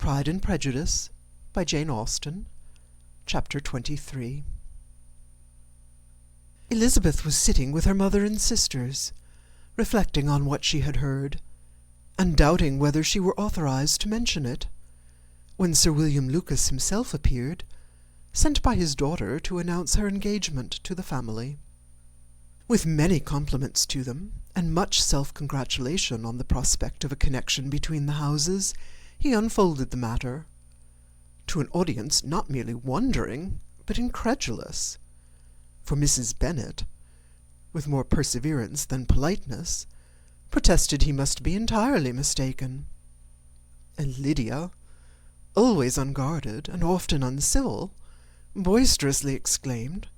Pride and Prejudice by Jane Austen, Chapter 23. Elizabeth was sitting with her mother and sisters, reflecting on what she had heard, and doubting whether she were authorized to mention it, when Sir William Lucas himself appeared, sent by his daughter to announce her engagement to the family. With many compliments to them, and much self-congratulation on the prospect of a connection between the houses, he unfolded the matter, to an audience not merely wondering, but incredulous, for Mrs. Bennet, with more perseverance than politeness, protested he must be entirely mistaken, and Lydia, always unguarded and often uncivil, boisterously exclaimed,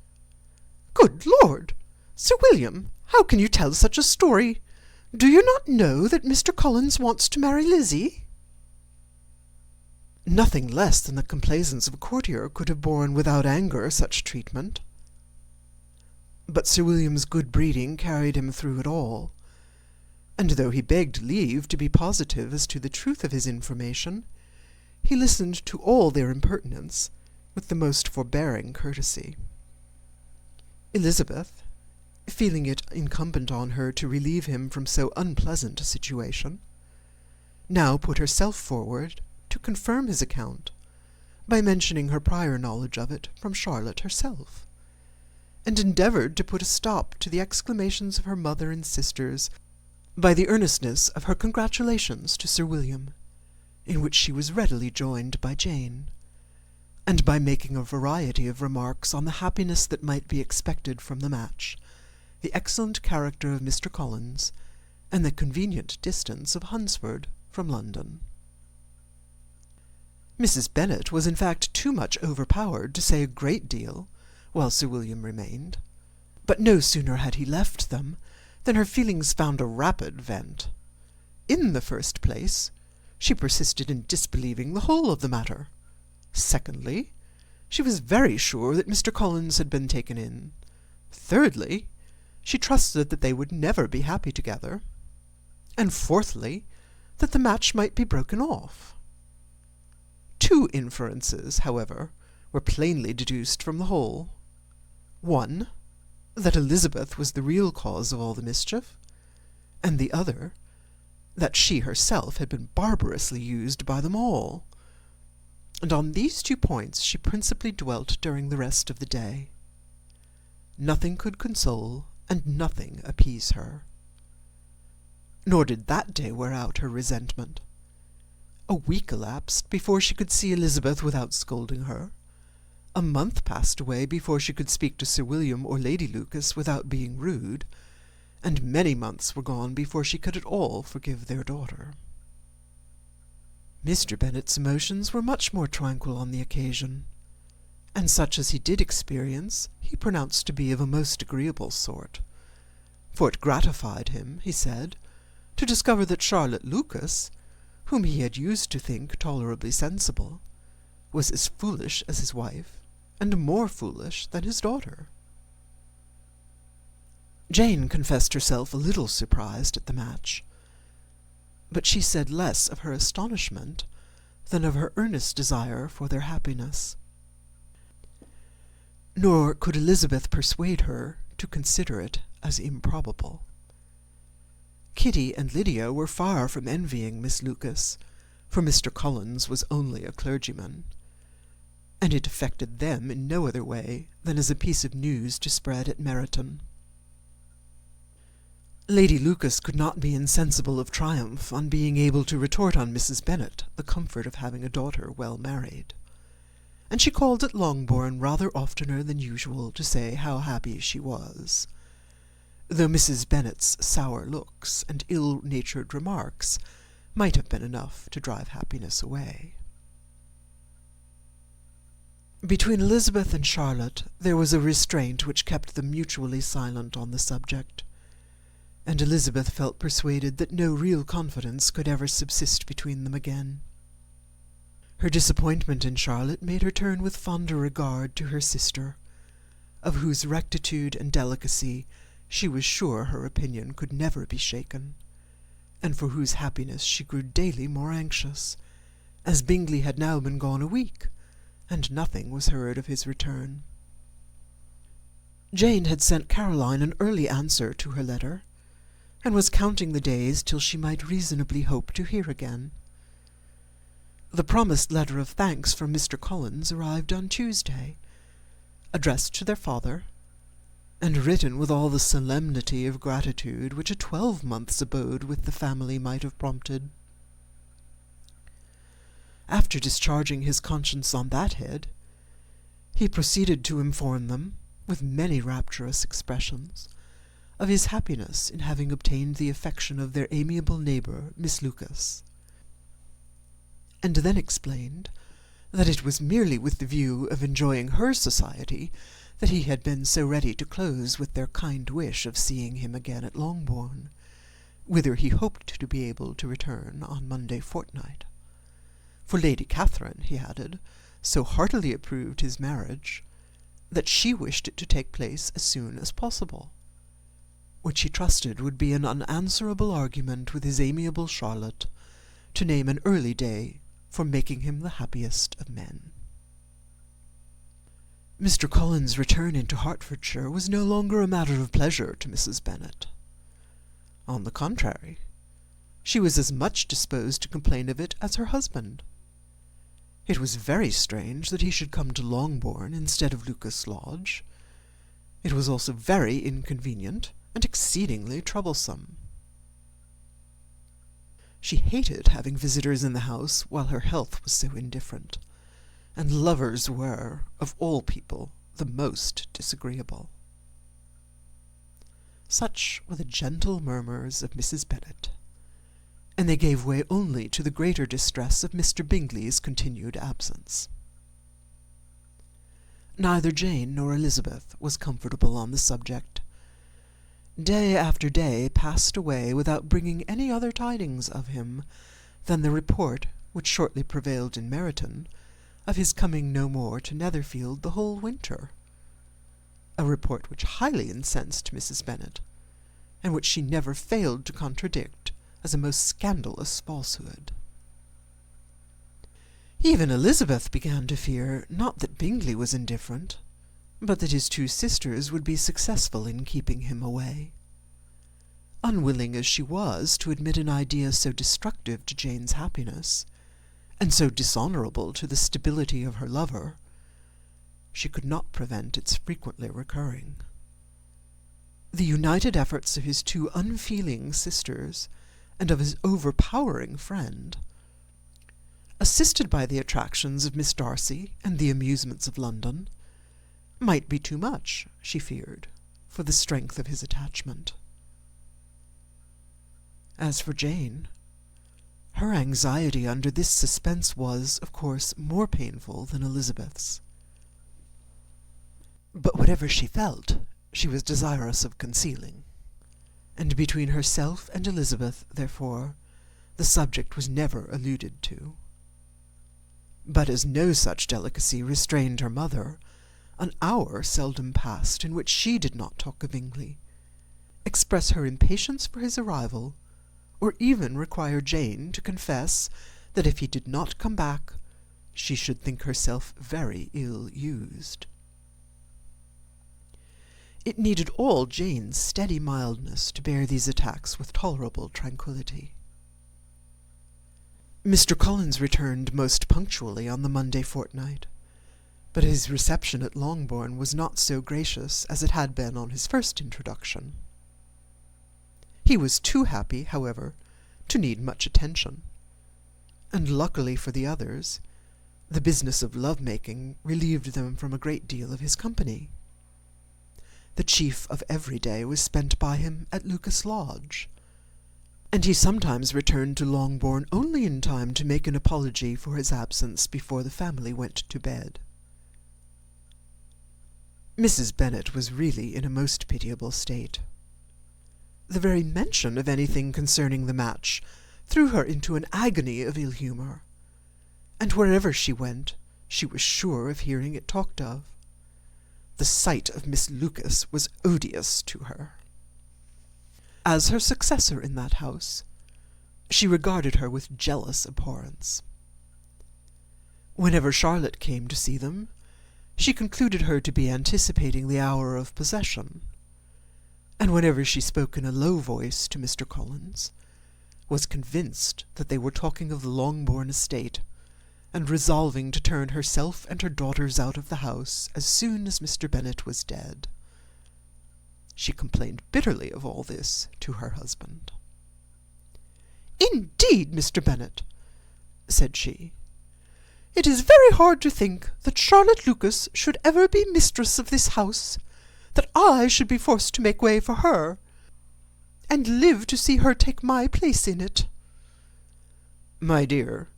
"Good Lord! Sir William, how can you tell such a story? Do you not know that Mr. Collins wants to marry Lizzie?" Nothing less than the complaisance of a courtier could have borne without anger such treatment. But Sir William's good breeding carried him through it all, and though he begged leave to be positive as to the truth of his information, he listened to all their impertinence with the most forbearing courtesy. Elizabeth, feeling it incumbent on her to relieve him from so unpleasant a situation, now put herself forward to confirm his account by mentioning her prior knowledge of it from Charlotte herself, and endeavoured to put a stop to the exclamations of her mother and sisters by the earnestness of her congratulations to Sir William, in which she was readily joined by Jane, and by making a variety of remarks on the happiness that might be expected from the match, the excellent character of Mr. Collins, and the convenient distance of Hunsford from London. Mrs. Bennet was in fact too much overpowered to say a great deal while Sir William remained, but no sooner had he left them than her feelings found a rapid vent. In the first place, she persisted in disbelieving the whole of the matter. Secondly, she was very sure that Mr. Collins had been taken in. Thirdly, she trusted that they would never be happy together. And fourthly, that the match might be broken off. Two inferences, however, were plainly deduced from the whole. One, that Elizabeth was the real cause of all the mischief, and the other, that she herself had been barbarously used by them all, and on these two points she principally dwelt during the rest of the day. Nothing could console, and nothing appease her. Nor did that day wear out her resentment. A week elapsed before she could see Elizabeth without scolding her. A month passed away before she could speak to Sir William or Lady Lucas without being rude, and many months were gone before she could at all forgive their daughter. Mr. Bennet's emotions were much more tranquil on the occasion, and such as he did experience he pronounced to be of a most agreeable sort, for it gratified him, he said, to discover that Charlotte Lucas, whom he had used to think tolerably sensible, was as foolish as his wife, and more foolish than his daughter. Jane confessed herself a little surprised at the match, but she said less of her astonishment than of her earnest desire for their happiness. Nor could Elizabeth persuade her to consider it as improbable. Kitty and Lydia were far from envying Miss Lucas, for Mr. Collins was only a clergyman, and it affected them in no other way than as a piece of news to spread at Meryton. Lady Lucas could not be insensible of triumph on being able to retort on Mrs. Bennet the comfort of having a daughter well married, and she called at Longbourn rather oftener than usual to say how happy she was, though Mrs. Bennet's sour looks and ill-natured remarks might have been enough to drive happiness away. Between Elizabeth and Charlotte there was a restraint which kept them mutually silent on the subject, and Elizabeth felt persuaded that no real confidence could ever subsist between them again. Her disappointment in Charlotte made her turn with fonder regard to her sister, of whose rectitude and delicacy she was sure her opinion could never be shaken, and for whose happiness she grew daily more anxious, as Bingley had now been gone a week, and nothing was heard of his return. Jane had sent Caroline an early answer to her letter, and was counting the days till she might reasonably hope to hear again. The promised letter of thanks from Mr. Collins arrived on Tuesday, addressed to their father, and written with all the solemnity of gratitude which a 12-month's abode with the family might have prompted. After discharging his conscience on that head, he proceeded to inform them, with many rapturous expressions, of his happiness in having obtained the affection of their amiable neighbour, Miss Lucas, and then explained that it was merely with the view of enjoying her society that he had been so ready to close with their kind wish of seeing him again at Longbourn, whither he hoped to be able to return on Monday fortnight. For Lady Catherine, he added, so heartily approved his marriage, that she wished it to take place as soon as possible, which he trusted would be an unanswerable argument with his amiable Charlotte to name an early day for making him the happiest of men. Mr. Collins' return into Hertfordshire was no longer a matter of pleasure to Mrs. Bennet. On the contrary, she was as much disposed to complain of it as her husband. It was very strange that he should come to Longbourn instead of Lucas Lodge. It was also very inconvenient and exceedingly troublesome. She hated having visitors in the house while her health was so indifferent, and lovers were, of all people, the most disagreeable. Such were the gentle murmurs of Mrs. Bennet, and they gave way only to the greater distress of Mr. Bingley's continued absence. Neither Jane nor Elizabeth was comfortable on the subject. Day after day passed away without bringing any other tidings of him than the report which shortly prevailed in Meryton of his coming no more to Netherfield the whole winter, a report which highly incensed Mrs. Bennet, and which she never failed to contradict as a most scandalous falsehood. Even Elizabeth began to fear, not that Bingley was indifferent, but that his two sisters would be successful in keeping him away. Unwilling as she was to admit an idea so destructive to Jane's happiness, and so dishonourable to the stability of her lover, she could not prevent its frequently recurring. The united efforts of his two unfeeling sisters, and of his overpowering friend, assisted by the attractions of Miss Darcy and the amusements of London, might be too much, she feared, for the strength of his attachment. As for Jane, her anxiety under this suspense was, of course, more painful than Elizabeth's. But whatever she felt, she was desirous of concealing, and between herself and Elizabeth, therefore, the subject was never alluded to. But as no such delicacy restrained her mother, an hour seldom passed in which she did not talk of Bingley, express her impatience for his arrival, or even require Jane to confess that if he did not come back, she should think herself very ill used. It needed all Jane's steady mildness to bear these attacks with tolerable tranquillity. Mr. Collins returned most punctually on the Monday fortnight, but his reception at Longbourn was not so gracious as it had been on his first introduction. He was too happy, however, to need much attention, and luckily for the others, the business of love-making relieved them from a great deal of his company. The chief of every day was spent by him at Lucas Lodge, and he sometimes returned to Longbourn only in time to make an apology for his absence before the family went to bed. Mrs. Bennet was really in a most pitiable state. The very mention of anything concerning the match threw her into an agony of ill-humour, and wherever she went, she was sure of hearing it talked of. The sight of Miss Lucas was odious to her. As her successor in that house, she regarded her with jealous abhorrence. Whenever Charlotte came to see them, she concluded her to be anticipating the hour of possession, and whenever she spoke in a low voice to Mr. Collins, was convinced that they were talking of the Longbourn estate, and resolving to turn herself and her daughters out of the house as soon as Mr. Bennet was dead. She complained bitterly of all this to her husband. "Indeed, Mr. Bennet," said she, "it is very hard to think that Charlotte Lucas should ever be mistress of this house, that I should be forced to make way for her, and live to see her take my place in it." "My dear,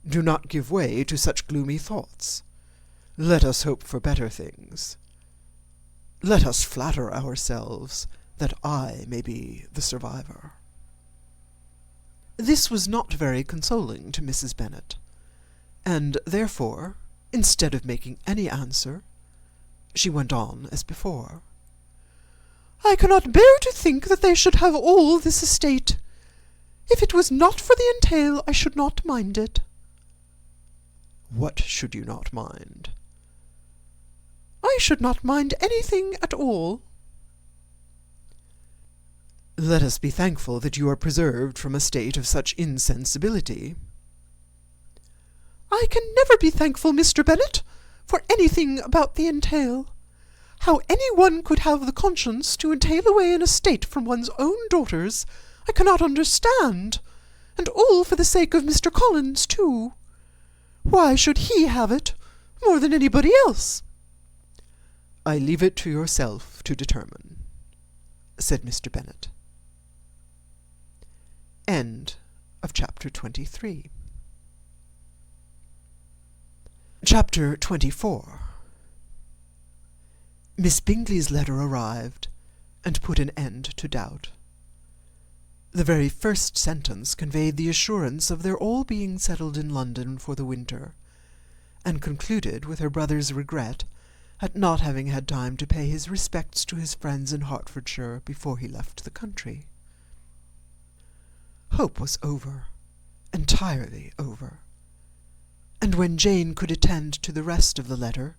do not give way to such gloomy thoughts. Let us hope for better things. Let us flatter ourselves that I may be the survivor." This was not very consoling to Mrs. Bennet, and therefore, instead of making any answer, she went on as before. "I cannot bear to think that they should have all this estate. If it was not for the entail, I should not mind it." "What should you not mind?" "I should not mind anything at all." "Let us be thankful that you are preserved from a state of such insensibility." "I can never be thankful, Mr. Bennet, for anything about the entail. How any one could have the conscience to entail away an estate from one's own daughters, I cannot understand, and all for the sake of Mr. Collins, too. Why should he have it more than anybody else?" "I leave it to yourself to determine," said Mr. Bennet. End of chapter 23. Chapter 24. Miss Bingley's letter arrived, and put an end to doubt. The very first sentence conveyed the assurance of their all being settled in London for the winter, and concluded with her brother's regret at not having had time to pay his respects to his friends in Hertfordshire before he left the country. Hope was over, entirely over, and when Jane could attend to the rest of the letter,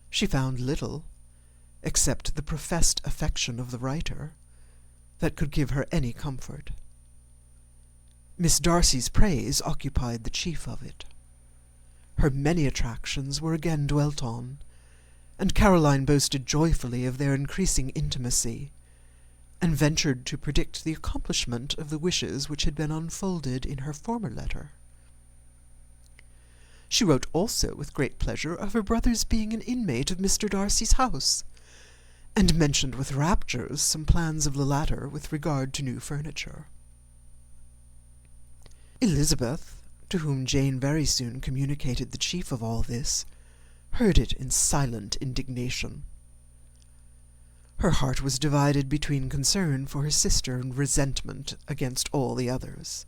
she found little, except the professed affection of the writer, that could give her any comfort. Miss Darcy's praise occupied the chief of it. Her many attractions were again dwelt on, and Caroline boasted joyfully of their increasing intimacy, and ventured to predict the accomplishment of the wishes which had been unfolded in her former letter. She wrote also with great pleasure of her brother's being an inmate of Mr. Darcy's house, and mentioned with raptures some plans of the latter with regard to new furniture. Elizabeth, to whom Jane very soon communicated the chief of all this, heard it in silent indignation. Her heart was divided between concern for her sister and resentment against all the others.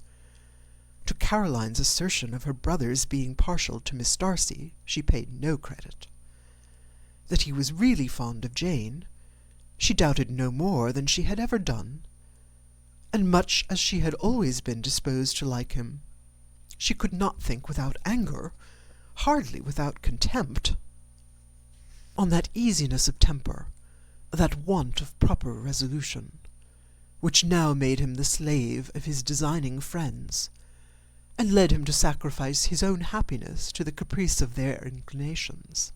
To Caroline's assertion of her brother's being partial to Miss Darcy she paid no credit. That he was really fond of Jane, she doubted no more than she had ever done, and much as she had always been disposed to like him, she could not think without anger, hardly without contempt, on that easiness of temper, that want of proper resolution, which now made him the slave of his designing friends, and led him to sacrifice his own happiness to the caprice of their inclinations.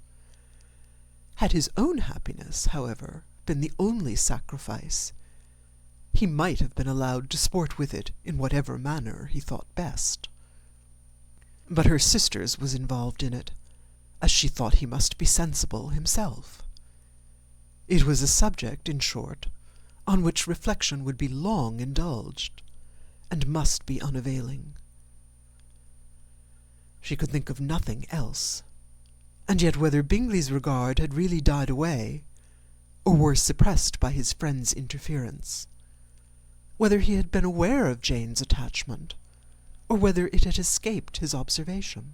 Had his own happiness, however, been the only sacrifice, he might have been allowed to sport with it in whatever manner he thought best. But her sister's was involved in it, as she thought he must be sensible himself. It was a subject, in short, on which reflection would be long indulged, and must be unavailing. She could think of nothing else, and yet whether Bingley's regard had really died away, or were suppressed by his friend's interference, whether he had been aware of Jane's attachment, or whether it had escaped his observation,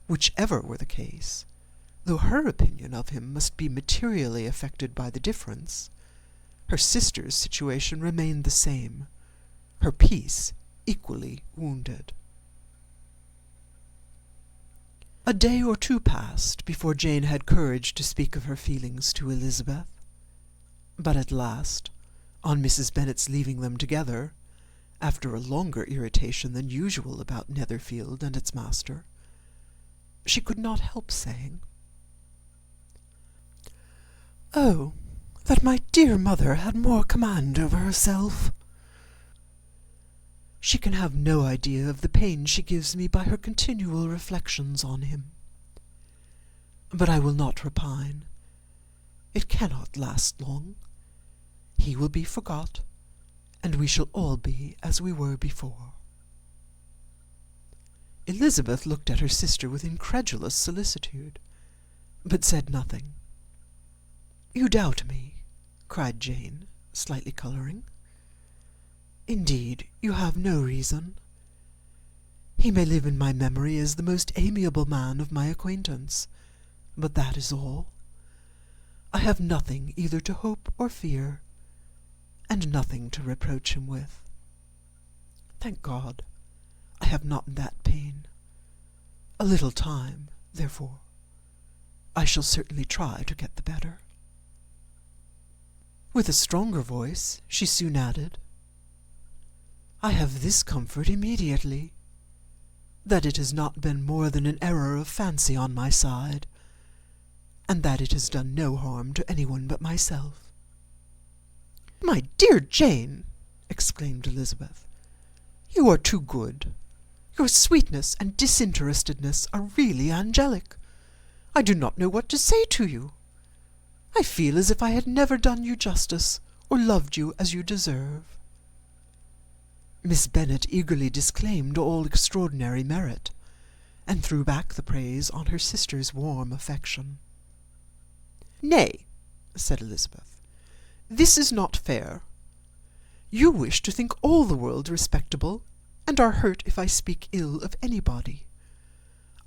whichever were the case, though her opinion of him must be materially affected by the difference, her sister's situation remained the same, her peace equally wounded. A day or two passed before Jane had courage to speak of her feelings to Elizabeth, but at last, on Mrs. Bennet's leaving them together, after a longer irritation than usual about Netherfield and its master, she could not help saying, "Oh, that my dear mother had more command over herself! She can have no idea of the pain she gives me by her continual reflections on him. But I will not repine. It cannot last long. He will be forgot, and we shall all be as we were before." Elizabeth looked at her sister with incredulous solicitude, but said nothing. "You doubt me," cried Jane, slightly colouring. "Indeed, you have no reason. He may live in my memory as the most amiable man of my acquaintance, but that is all. I have nothing either to hope or fear, and nothing to reproach him with. Thank God, I have not that pain. A little time, therefore. I shall certainly try to get the better." With a stronger voice, she soon added, "I have this comfort immediately, that it has not been more than an error of fancy on my side, and that it has done no harm to anyone but myself." "My dear Jane," exclaimed Elizabeth, "you are too good. Your sweetness and disinterestedness are really angelic. I do not know what to say to you. I feel as if I had never done you justice, or loved you as you deserve." Miss Bennet eagerly disclaimed all extraordinary merit, and threw back the praise on her sister's warm affection. "Nay," said Elizabeth, "this is not fair. You wish to think all the world respectable, and are hurt if I speak ill of anybody.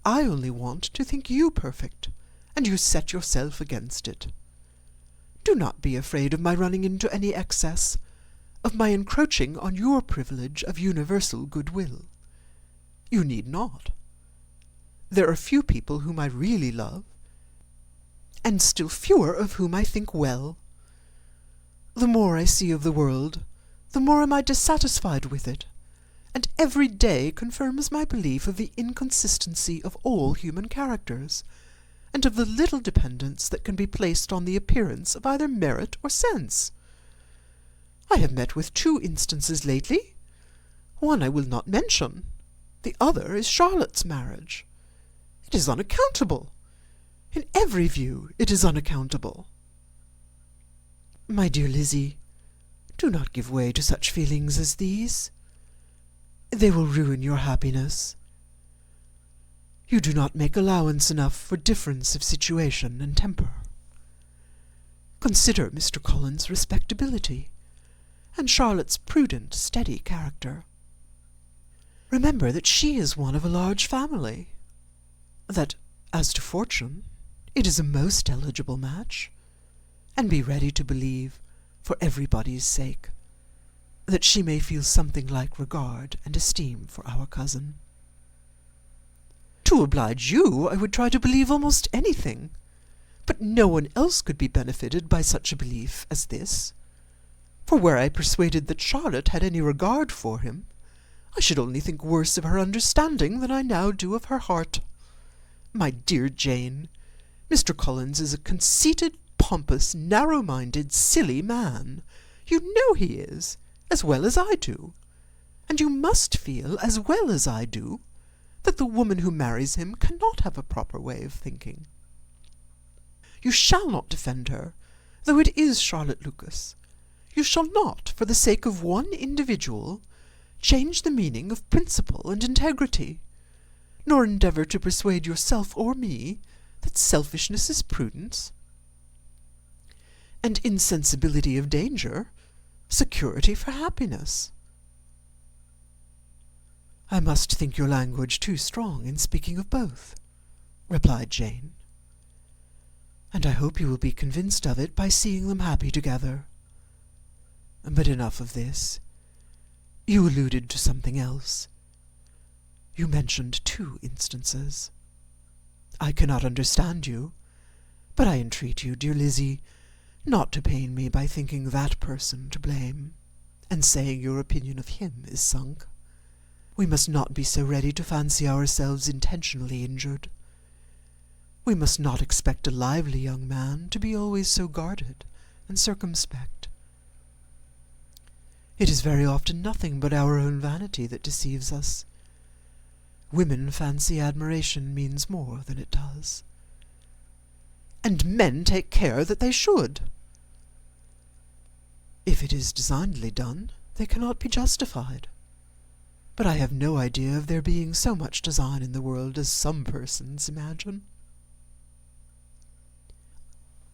I only want to think you perfect, and you set yourself against it. Do not be afraid of my running into any excess, of my encroaching on your privilege of universal goodwill. You need not. There are few people whom I really love, and still fewer of whom I think well. The more I see of the world, the more am I dissatisfied with it, and every day confirms my belief of the inconsistency of all human characters, and of the little dependence that can be placed on the appearance of either merit or sense. I have met with 2 instances lately. One I will not mention. The other is Charlotte's marriage. It is unaccountable. In every view it is unaccountable." "My dear Lizzie, do not give way to such feelings as these. They will ruin your happiness. You do not make allowance enough for difference of situation and temper. Consider Mr. Collins's respectability, and Charlotte's prudent, steady character. Remember that she is one of a large family, that, as to fortune, it is a most eligible match, and be ready to believe, for everybody's sake, that she may feel something like regard and esteem for our cousin. To oblige you, I would try to believe almost anything, but no one else could be benefited by such a belief as this. For were I persuaded that Charlotte had any regard for him, I should only think worse of her understanding than I now do of her heart. My dear Jane, Mr. Collins is a conceited, pompous, narrow-minded, silly man. You know he is, as well as I do, and you must feel, as well as I do, that the woman who marries him cannot have a proper way of thinking. You shall not defend her, though it is Charlotte Lucas. You shall not, for the sake of one individual, change the meaning of principle and integrity, nor endeavour to persuade yourself or me that selfishness is prudence, and insensibility of danger security for happiness." "I must think your language too strong in speaking of both," replied Jane, "and I hope you will be convinced of it by seeing them happy together. But enough of this. You alluded to something else. You mentioned 2 instances." I cannot understand you, but I entreat you, dear Lizzie, not to pain me by thinking that person to blame, and saying your opinion of him is sunk. We must not be so ready to fancy ourselves intentionally injured. We must not expect a lively young man to be always so guarded and circumspect. It is very often nothing but our own vanity that deceives us. Women fancy admiration means more than it does. And men take care that they should. If it is designedly done, they cannot be justified. But I have no idea of there being so much design in the world as some persons imagine.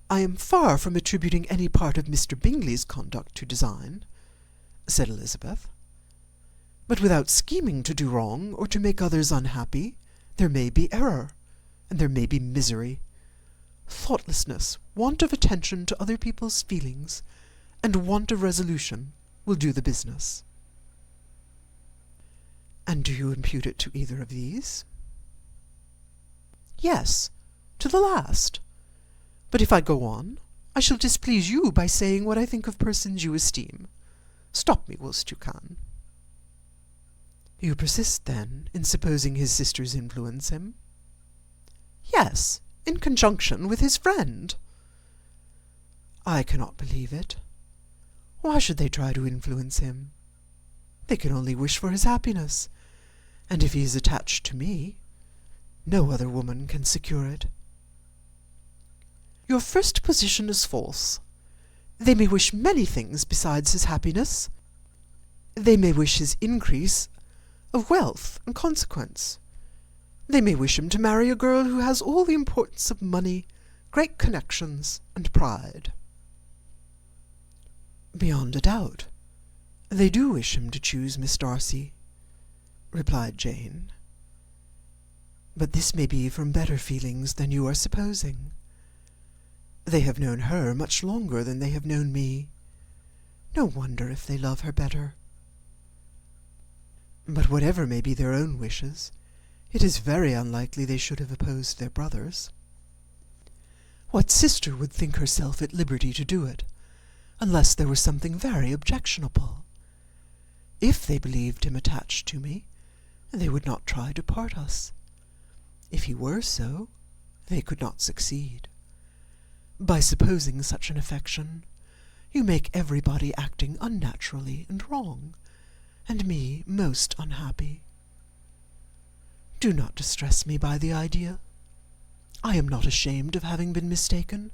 I am far from attributing any part of Mr. Bingley's conduct to design, said Elizabeth. But without scheming to do wrong, or to make others unhappy, there may be error, and there may be misery. Thoughtlessness, want of attention to other people's feelings, and want of resolution will do the business. And do you impute it to either of these? Yes, to the last. But if I go on, I shall displease you by saying what I think of persons you esteem. Stop me whilst you can. You persist, then, in supposing his sisters influence him? Yes, in conjunction with his friend. I cannot believe it. Why should they try to influence him? They can only wish for his happiness, and if he is attached to me, no other woman can secure it. Your first position is false. They may wish many things besides his happiness. They may wish his increase of wealth and consequence. They may wish him to marry a girl who has all the importance of money, great connections, and pride. Beyond a doubt, they do wish him to choose Miss Darcy, replied Jane. But this may be from better feelings than you are supposing. They have known her much longer than they have known me. No wonder if they love her better. But whatever may be their own wishes, it is very unlikely they should have opposed their brothers. What sister would think herself at liberty to do it, unless there was something very objectionable? If they believed him attached to me, they would not try to part us. If he were so, they could not succeed. By supposing such an affection, you make everybody acting unnaturally and wrong, and me most unhappy. Do not distress me by the idea. I am not ashamed of having been mistaken.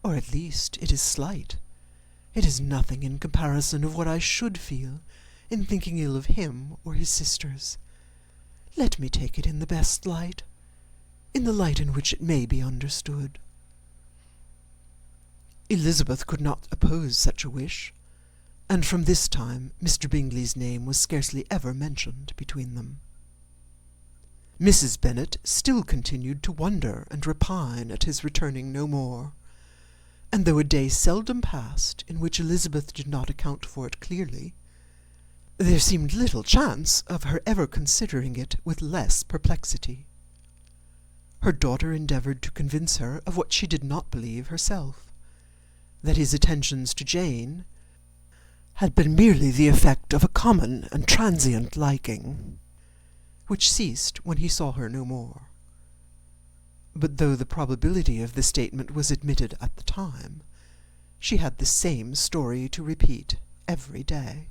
Or at least it is slight. It is nothing in comparison of what I should feel in thinking ill of him or his sisters. Let me take it in the best light, in the light in which it may be understood. Elizabeth could not oppose such a wish, and from this time Mr. Bingley's name was scarcely ever mentioned between them. Mrs. Bennet still continued to wonder and repine at his returning no more, and though a day seldom passed in which Elizabeth did not account for it clearly, there seemed little chance of her ever considering it with less perplexity. Her daughter endeavoured to convince her of what she did not believe herself, that his attentions to Jane had been merely the effect of a common and transient liking, which ceased when he saw her no more. But though the probability of the statement was admitted at the time, she had the same story to repeat every day.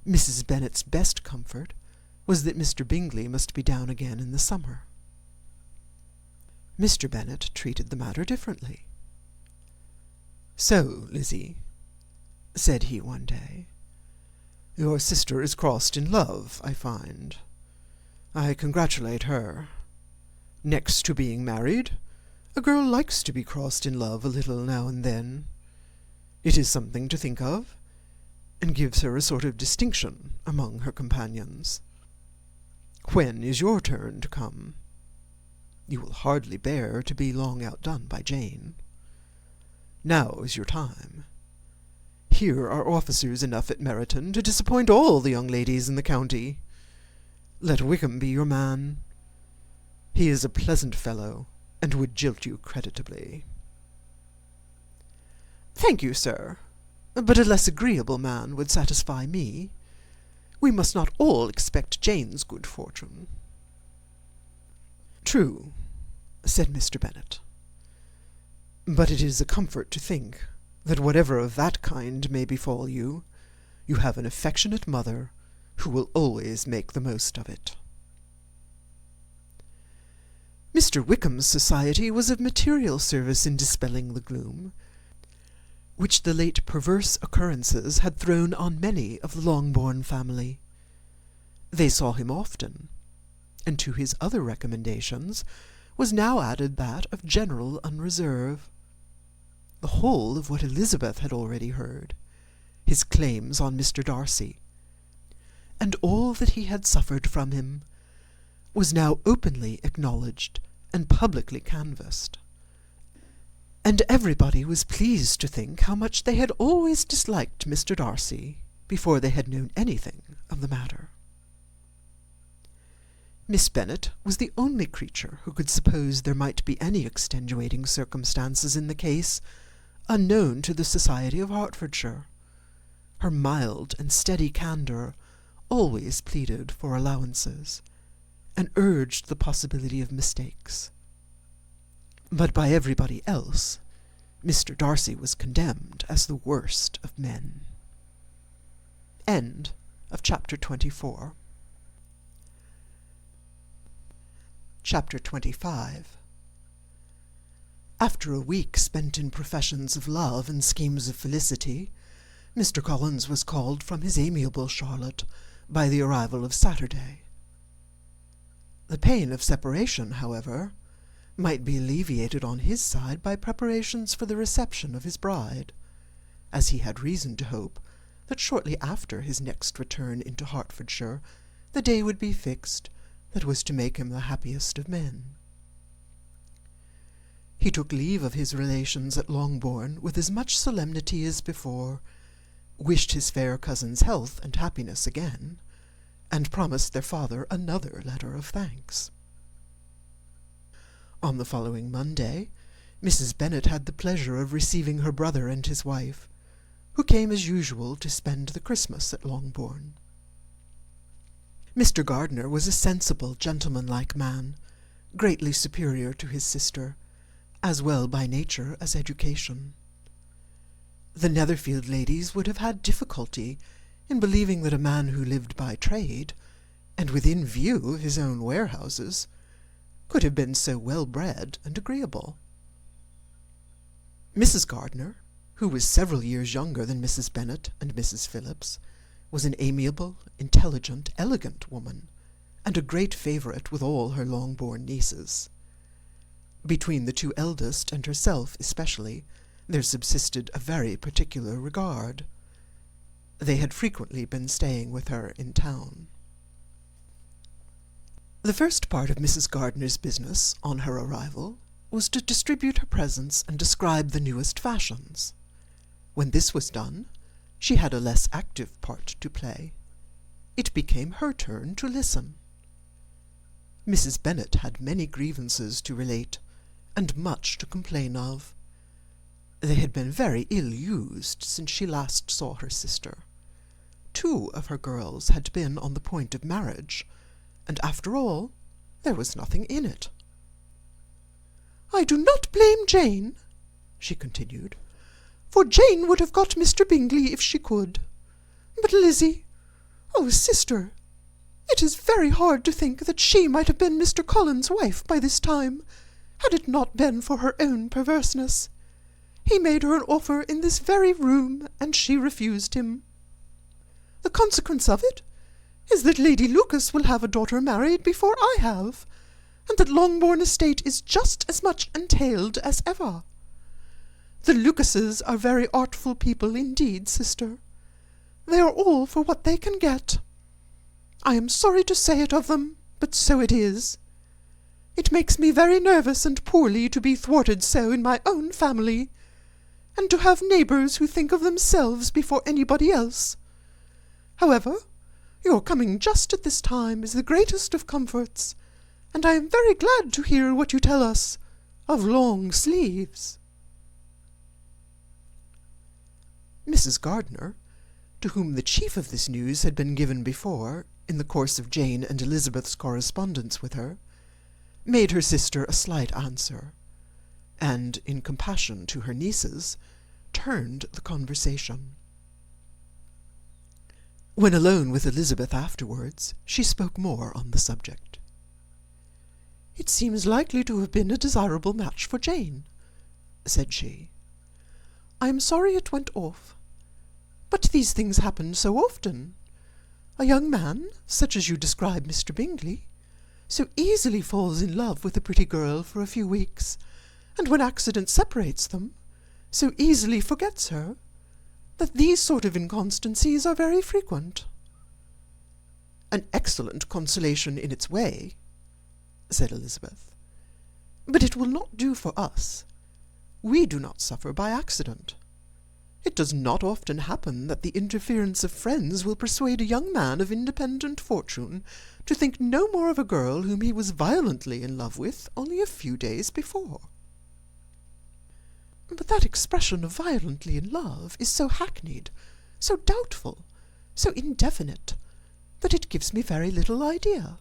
Mrs. Bennet's best comfort was that Mr. Bingley must be down again in the summer. Mr. Bennet treated the matter differently. "So, Lizzie," said he one day, "your sister is crossed in love, I find. I congratulate her. Next to being married, a girl likes to be crossed in love a little now and then. It is something to think of, and gives her a sort of distinction among her companions. When is your turn to come? You will hardly bear to be long outdone by Jane. Now is your time. Here are officers enough at Meryton to disappoint all the young ladies in the county. Let Wickham be your man. He is a pleasant fellow, and would jilt you creditably." "Thank you, sir, but a less agreeable man would satisfy me. We must not all expect Jane's good fortune." "True," said Mr. Bennet, "but it is a comfort to think that whatever of that kind may befall you, you have an affectionate mother who will always make the most of it." Mr. Wickham's society was of material service in dispelling the gloom which the late perverse occurrences had thrown on many of the Longbourn family. They saw him often, and to his other recommendations was now added that of general unreserve. The whole of what Elizabeth had already heard, his claims on Mr. Darcy, and all that he had suffered from him, was now openly acknowledged and publicly canvassed, and everybody was pleased to think how much they had always disliked Mr. Darcy before they had known anything of the matter. Miss Bennet was the only creature who could suppose there might be any extenuating circumstances in the case unknown to the society of Hertfordshire. Her mild and steady candour always pleaded for allowances, and urged the possibility of mistakes. But by everybody else, Mr. Darcy was condemned as the worst of men. End of chapter 24. Chapter 25. After a week spent in professions of love and schemes of felicity, Mr. Collins was called from his amiable Charlotte by the arrival of Saturday. The pain of separation, however, might be alleviated on his side by preparations for the reception of his bride, as he had reason to hope that shortly after his next return into Hertfordshire the day would be fixed that was to make him the happiest of men. He took leave of his relations at Longbourn with as much solemnity as before, wished his fair cousin's health and happiness again, and promised their father another letter of thanks. On the following Monday, Mrs. Bennet had the pleasure of receiving her brother and his wife, who came as usual to spend the Christmas at Longbourn. Mr. Gardiner was a sensible, gentlemanlike man, greatly superior to his sister, as well by nature as education. The Netherfield ladies would have had difficulty in believing that a man who lived by trade, and within view of his own warehouses, could have been so well bred and agreeable. Mrs. Gardiner, who was several years younger than Mrs. Bennet and Mrs. Phillips, was an amiable, intelligent, elegant woman, and a great favourite with all her Longbourn nieces. Between the two eldest and herself especially, there subsisted a very particular regard. They had frequently been staying with her in town. The first part of Mrs. Gardiner's business, on her arrival, was to distribute her presents and describe the newest fashions. When this was done, she had a less active part to play. It became her turn to listen. Mrs. Bennet had many grievances to relate, and much to complain of. They had been very ill used since she last saw her sister. 2 of her girls had been on the point of marriage, and after all, there was nothing in it. "I do not blame Jane," she continued, "for Jane would have got Mr. Bingley if she could. But Lizzie, oh, sister, it is very hard to think that she might have been Mr. Collins' wife by this time, had it not been for her own perverseness. He made her an offer in this very room, and she refused him. The consequence of it is that Lady Lucas will have a daughter married before I have, and that Longbourn estate is just as much entailed as ever. The Lucases are very artful people indeed, sister. They are all for what they can get. I am sorry to say it of them, but so it is. It makes me very nervous and poorly to be thwarted so in my own family, and to have neighbours who think of themselves before anybody else. However, your coming just at this time is the greatest of comforts, and I am very glad to hear what you tell us of long sleeves." Mrs. Gardiner, to whom the chief of this news had been given before, in the course of Jane and Elizabeth's correspondence with her, made her sister a slight answer, and, in compassion to her nieces, turned the conversation. When alone with Elizabeth afterwards, she spoke more on the subject. "It seems likely to have been a desirable match for Jane," said she. "I am sorry it went off. But these things happen so often. A young man, such as you describe Mr. Bingley, so easily falls in love with a pretty girl for a few weeks, and when accident separates them, so easily forgets her, that these sort of inconstancies are very frequent." "An excellent consolation in its way," said Elizabeth, "but it will not do for us. We do not suffer by accident. It does not often happen that the interference of friends will persuade a young man of independent fortune to think no more of a girl whom he was violently in love with only a few days before." "But that expression of violently in love is so hackneyed, so doubtful, so indefinite, that it gives me very little idea.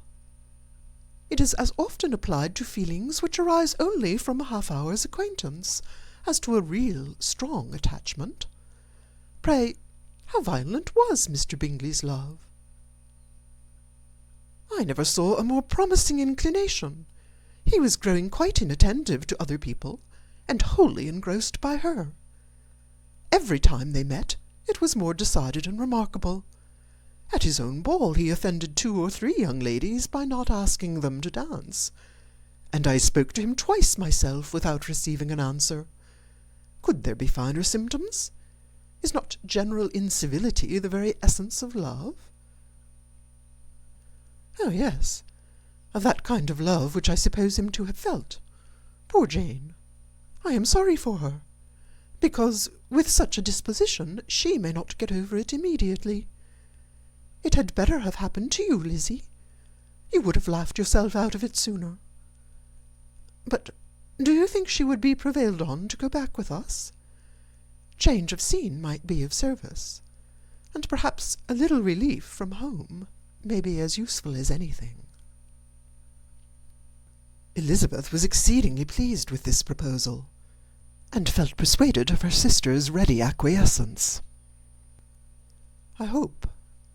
It is as often applied to feelings which arise only from a half-hour's acquaintance, as to a real strong attachment. Pray, how violent was Mr. Bingley's love?" "I never saw a more promising inclination. He was growing quite inattentive to other people, and wholly engrossed by her. Every time they met, it was more decided and remarkable. At his own ball he offended 2 or 3 young ladies by not asking them to dance, and I spoke to him twice myself without receiving an answer. Could there be finer symptoms? Is not general incivility the very essence of love?" "Oh, yes, of that kind of love which I suppose him to have felt. Poor Jane! I am sorry for her, because with such a disposition she may not get over it immediately. It had better have happened to you, Lizzie. You would have laughed yourself out of it sooner. But do you think she would be prevailed on to go back with us? Change of scene might be of service, and perhaps a little relief from home may be as useful as anything." Elizabeth was exceedingly pleased with this proposal, and felt persuaded of her sister's ready acquiescence. "I hope,"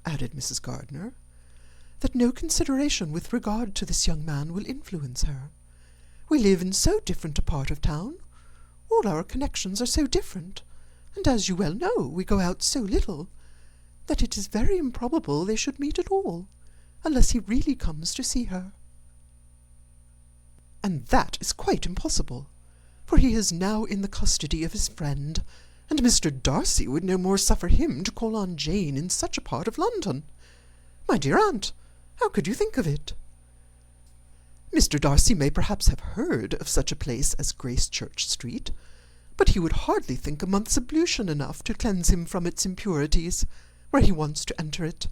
added Mrs. Gardiner, "that no consideration with regard to this young man will influence her. We live in so different a part of town, all our connections are so different, and as you well know, we go out so little, that it is very improbable they should meet at all, unless he really comes to see her." "And that is quite impossible, for he is now in the custody of his friend, and Mr. Darcy would no more suffer him to call on Jane in such a part of London. My dear aunt, how could you think of it? Mr. Darcy may perhaps have heard of such a place as Gracechurch Street, but he would hardly think a month's ablution enough to cleanse him from its impurities, where he wants to enter it.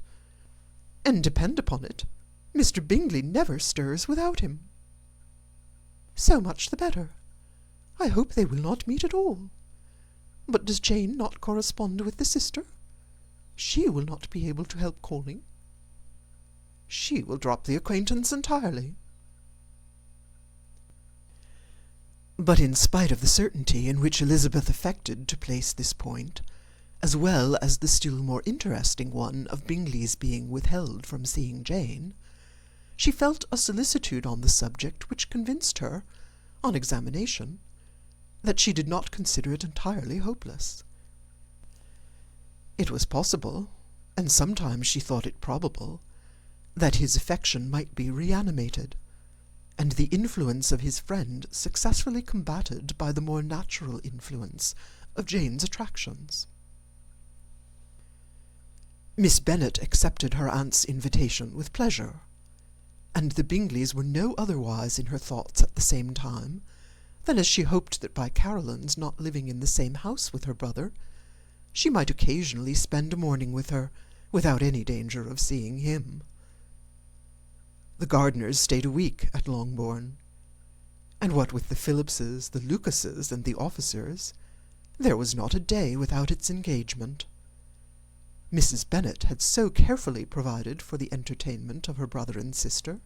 And depend upon it, Mr. Bingley never stirs without him. So much the better. I hope they will not meet at all. But does Jane not correspond with the sister? She will not be able to help calling. She will drop the acquaintance entirely." But in spite of the certainty in which Elizabeth affected to place this point, as well as the still more interesting one of Bingley's being withheld from seeing Jane, she felt a solicitude on the subject which convinced her, on examination, that she did not consider it entirely hopeless. It was possible, and sometimes she thought it probable, that his affection might be reanimated, and the influence of his friend successfully combated by the more natural influence of Jane's attractions. Miss Bennet accepted her aunt's invitation with pleasure, and the Bingleys were no otherwise in her thoughts at the same time than as she hoped that by Caroline's not living in the same house with her brother, she might occasionally spend a morning with her, without any danger of seeing him. The Gardiners stayed a week at Longbourn, and what with the Phillipses, the Lucases, and the officers, there was not a day without its engagement. Mrs. Bennet had so carefully provided for the entertainment of her brother and sister,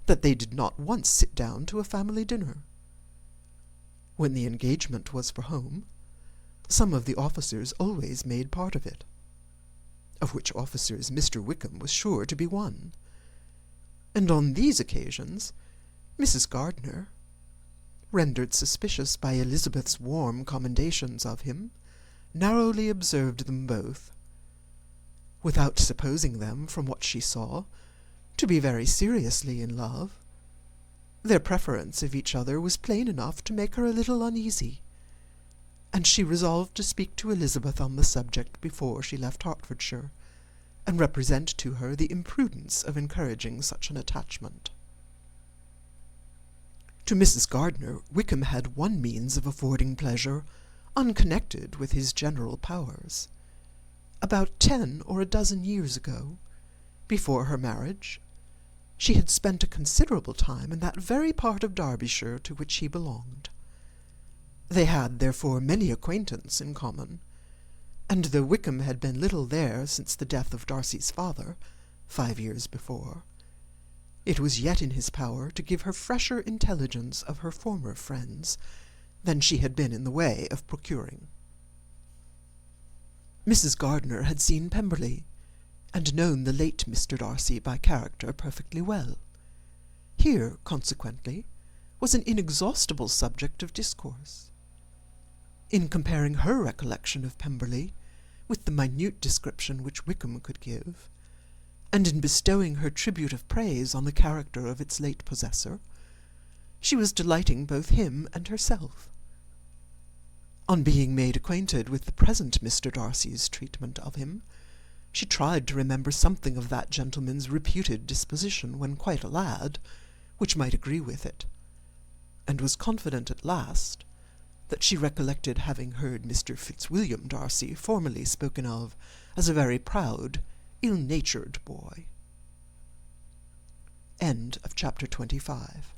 that they did not once sit down to a family dinner. When the engagement was for home, some of the officers always made part of it, of which officers Mr. Wickham was sure to be one, and on these occasions Mrs. Gardiner, rendered suspicious by Elizabeth's warm commendations of him, narrowly observed them both, without supposing them, from what she saw, to be very seriously in love. Their preference of each other was plain enough to make her a little uneasy, and she resolved to speak to Elizabeth on the subject before she left Hertfordshire, and represent to her the imprudence of encouraging such an attachment. To Mrs. Gardiner, Wickham had one means of affording pleasure, unconnected with his general powers. About 10 or a dozen years ago, before her marriage, she had spent a considerable time in that very part of Derbyshire to which he belonged. They had, therefore, many acquaintance in common, and though Wickham had been little there since the death of Darcy's father, 5 years before, it was yet in his power to give her fresher intelligence of her former friends than she had been in the way of procuring. Mrs. Gardiner had seen Pemberley, and known the late Mr. Darcy by character perfectly well. Here, consequently, was an inexhaustible subject of discourse. In comparing her recollection of Pemberley with the minute description which Wickham could give, and in bestowing her tribute of praise on the character of its late possessor, she was delighting both him and herself. On being made acquainted with the present Mr. Darcy's treatment of him, she tried to remember something of that gentleman's reputed disposition when quite a lad, which might agree with it, and was confident at last that she recollected having heard Mr. Fitzwilliam Darcy formerly spoken of as a very proud, ill-natured boy. End of chapter 25.